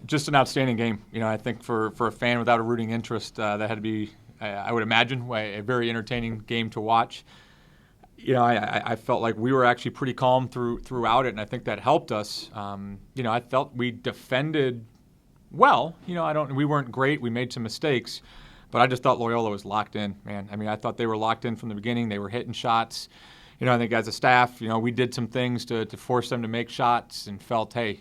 Just an outstanding game. I think for a fan without a rooting interest, that had to be, I would imagine, a very entertaining game to watch. I felt like we were actually pretty calm throughout it, and I think that helped us. I felt we defended well. We weren't great. We made some mistakes, but I just thought Loyola was locked in, man. I thought they were locked in from the beginning. They were hitting shots. I think as a staff, we did some things to force them to make shots and felt, hey,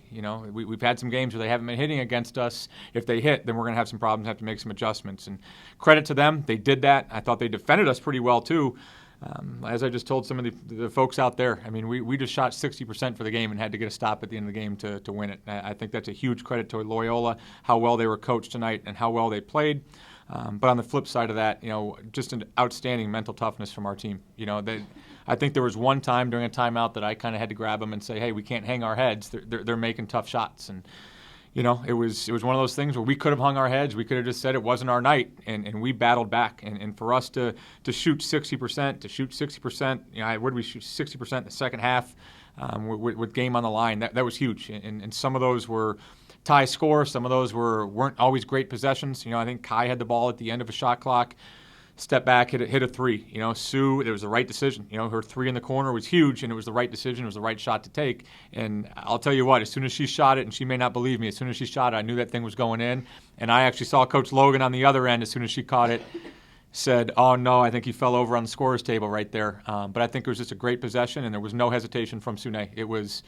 we've had some games where they haven't been hitting against us. If they hit, then we're going to have some problems, have to make some adjustments. And credit to them, they did that. I thought they defended us pretty well, too. As I just told some of the folks out there, we just shot 60% for the game and had to get a stop at the end of the game to win it. I think that's a huge credit to Loyola, how well they were coached tonight and how well they played. But on the flip side of that, just an outstanding mental toughness from our team. I think there was one time during a timeout that I kind of had to grab them and say, hey, we can't hang our heads. They're making tough shots. And, it was one of those things where we could have hung our heads. We could have just said it wasn't our night, and we battled back. And for us to shoot 60%, what did we shoot 60% in the second half with game on the line? That was huge. And some of those were tie score. Some of those weren't always great possessions. I think Kai had the ball at the end of a shot clock. Step back, hit a three. Sue, it was the right decision. Her three in the corner was huge, and it was the right decision. It was the right shot to take. And I'll tell you what, as soon as she shot it, and she may not believe me, as soon as she shot it, I knew that thing was going in. And I actually saw Coach Logan on the other end as soon as she caught it, said, oh, no, I think he fell over on the scorer's table right there. But I think it was just a great possession, and there was no hesitation from Sune. It was,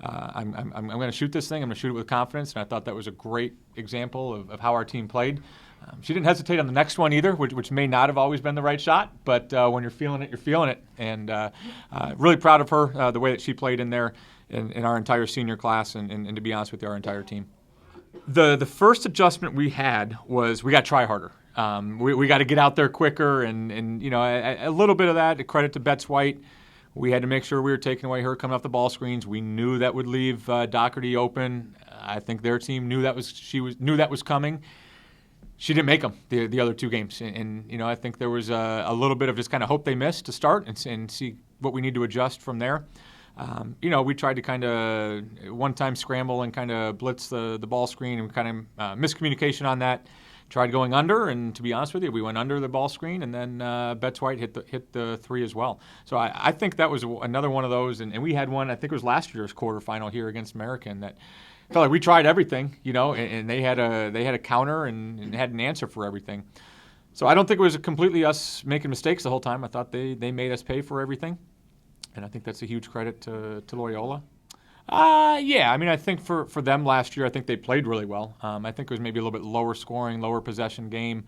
I'm going to shoot this thing. I'm going to shoot it with confidence. And I thought that was a great example of how our team played. She didn't hesitate on the next one either, which may not have always been the right shot, but when you're feeling it, you're feeling it. And really proud of her, the way that she played in there in our entire senior class and to be honest with you, our entire team. The first adjustment we had was we got to try harder. We got to get out there quicker and a little bit of that, a credit to Betts White. We had to make sure we were taking away her coming off the ball screens. We knew that would leave Doherty open. I think their team knew that was coming. She didn't make them the other two games, and I think there was a little bit of just kind of hope they missed to start and see what we need to adjust from there. We tried to kind of one-time scramble and kind of blitz the ball screen and kind of miscommunication on that. Tried going under, and to be honest with you, we went under the ball screen, and then Betts White hit the three as well. So I think that was another one of those, and we had one. I think it was last year's quarterfinal here against American that. Felt like we tried everything, and they had a counter and had an answer for everything. So I don't think it was completely us making mistakes the whole time. I thought they made us pay for everything, and I think that's a huge credit to Loyola. I think for them last year, I think they played really well. I think it was maybe a little bit lower scoring, lower possession game.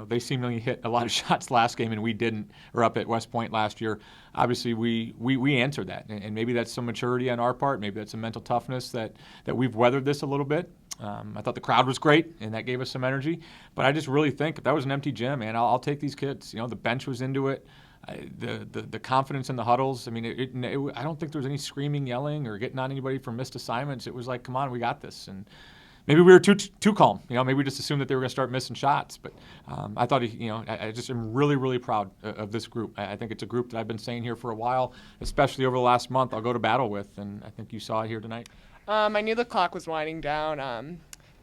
They seemingly hit a lot of shots last game, and we didn't, or up at West Point last year. Obviously, we answered that, and maybe that's some maturity on our part. Maybe that's some mental toughness that we've weathered this a little bit. I thought the crowd was great, and that gave us some energy. But I just really think if that was an empty gym, man, I'll take these kids. The bench was into it. The confidence in the huddles. I don't think there was any screaming, yelling, or getting on anybody for missed assignments. It was like, come on, we got this. And maybe we were too calm. Maybe we just assumed that they were going to start missing shots. But I thought, I just am really, really proud of this group. I think it's a group that I've been saying here for a while, especially over the last month, I'll go to battle with. And I think you saw it here tonight. I knew the clock was winding down,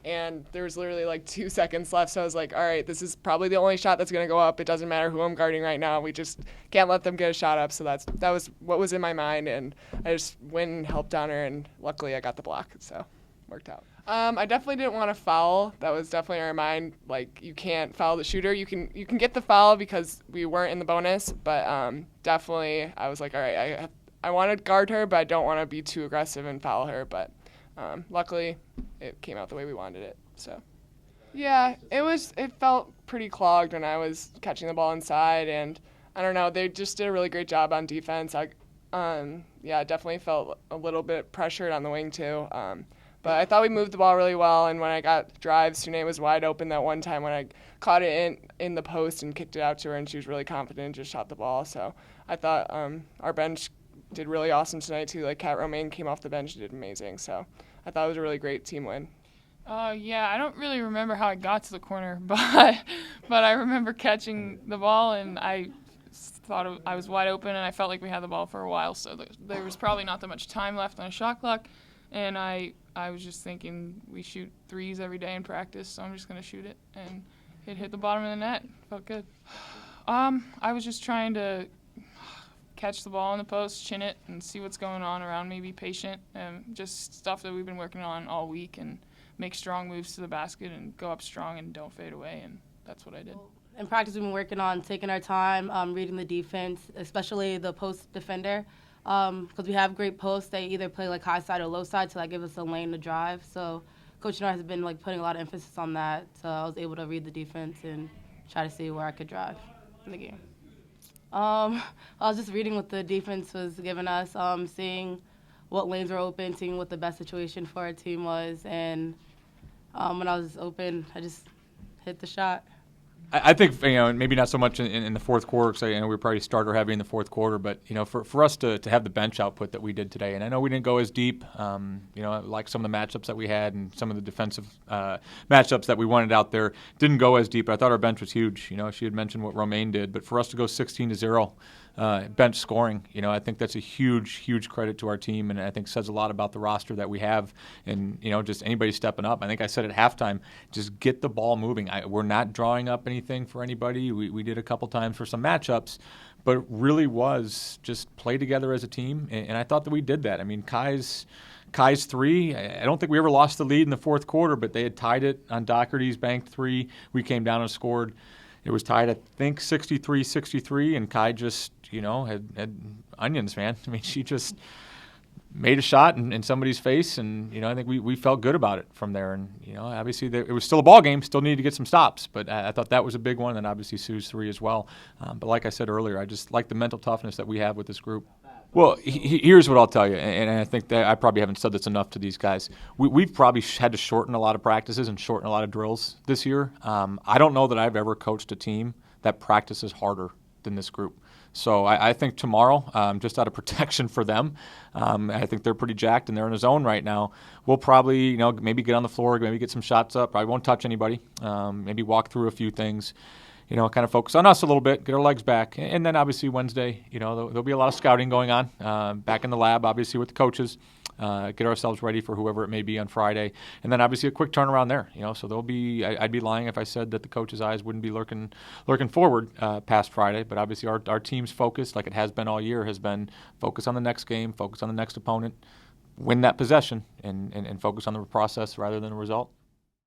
and there was literally like 2 seconds left. So I was like, all right, this is probably the only shot that's going to go up. It doesn't matter who I'm guarding right now. We just can't let them get a shot up. So that was what was in my mind. And I just went and helped on her, and luckily I got the block. So worked out. I definitely didn't want to foul. That was definitely our mind. Like, you can't foul the shooter. You can get the foul because we weren't in the bonus. But definitely I was like, all right, I want to guard her, but I don't want to be too aggressive and foul her. But luckily, it came out the way we wanted it. So, yeah, it felt pretty clogged when I was catching the ball inside, and I don't know, they just did a really great job on defense. I definitely felt a little bit pressured on the wing too. But I thought we moved the ball really well, and when I got drives, Sune was wide open that one time when I caught it in the post and kicked it out to her, and she was really confident and just shot the ball. So I thought our bench did really awesome tonight too. Like, Kat Romaine came off the bench and did amazing. So I thought it was a really great team win. I don't really remember how I got to the corner, but I remember catching the ball, and I thought I was wide open, and I felt like we had the ball for a while, so there was probably not that much time left on a shot clock. And I was just thinking we shoot threes every day in practice, so I'm just going to shoot it. And it hit the bottom of the net. Felt good. I was just trying to catch the ball in the post, chin it, and see what's going on around me, be patient, and just stuff that we've been working on all week, and make strong moves to the basket and go up strong and don't fade away, and that's what I did. In practice, we've been working on taking our time, reading the defense, especially the post defender, because we have great posts. They either play like high side or low side, so that gives us a lane to drive. So Coach Nor has been like putting a lot of emphasis on that, so I was able to read the defense and try to see where I could drive in the game. I was just reading what the defense was giving us, seeing what lanes were open, seeing what the best situation for our team was, and when I was open, I just hit the shot. I think, maybe not so much in the fourth quarter, because we were probably starter heavy in the fourth quarter, but, for us to have the bench output that we did today, and I know we didn't go as deep, like some of the matchups that we had and some of the defensive matchups that we wanted out there didn't go as deep, but I thought our bench was huge. She had mentioned what Romaine did, but for us to go 16-0 bench scoring, I think that's a huge, huge credit to our team, and I think says a lot about the roster that we have, and, just anybody stepping up. I think I said at halftime, just get the ball moving. We're not drawing up anything for anybody. We did a couple times for some matchups, but it really was just play together as a team, and I thought that we did that. I mean, Kai's three, I don't think we ever lost the lead in the fourth quarter, but they had tied it on Doherty's banked three. We came down and scored. It was tied, I think, 63-63, and Kai just, had onions, man. I mean, she just made a shot in somebody's face, and, I think we felt good about it from there. And, obviously it was still a ball game, still needed to get some stops, but I thought that was a big one, and obviously Sue's three as well. But like I said earlier, I just like the mental toughness that we have with this group. Well, here's what I'll tell you, and I think that I probably haven't said this enough to these guys. We've probably had to shorten a lot of practices and shorten a lot of drills this year. I don't know that I've ever coached a team that practices harder than this group. So I think tomorrow, just out of protection for them, I think they're pretty jacked and they're in a zone right now. We'll probably, maybe get on the floor, maybe get some shots up. I won't touch anybody. Maybe walk through a few things. Kind of focus on us a little bit, get our legs back. And then obviously Wednesday, there'll be a lot of scouting going on back in the lab, obviously with the coaches, get ourselves ready for whoever it may be on Friday. And then obviously a quick turnaround there, so there'll be, I'd be lying if I said that the coaches' eyes wouldn't be lurking forward past Friday. But obviously our team's focus, like it has been all year, has been focus on the next game, focus on the next opponent, win that possession, and focus on the process rather than the result.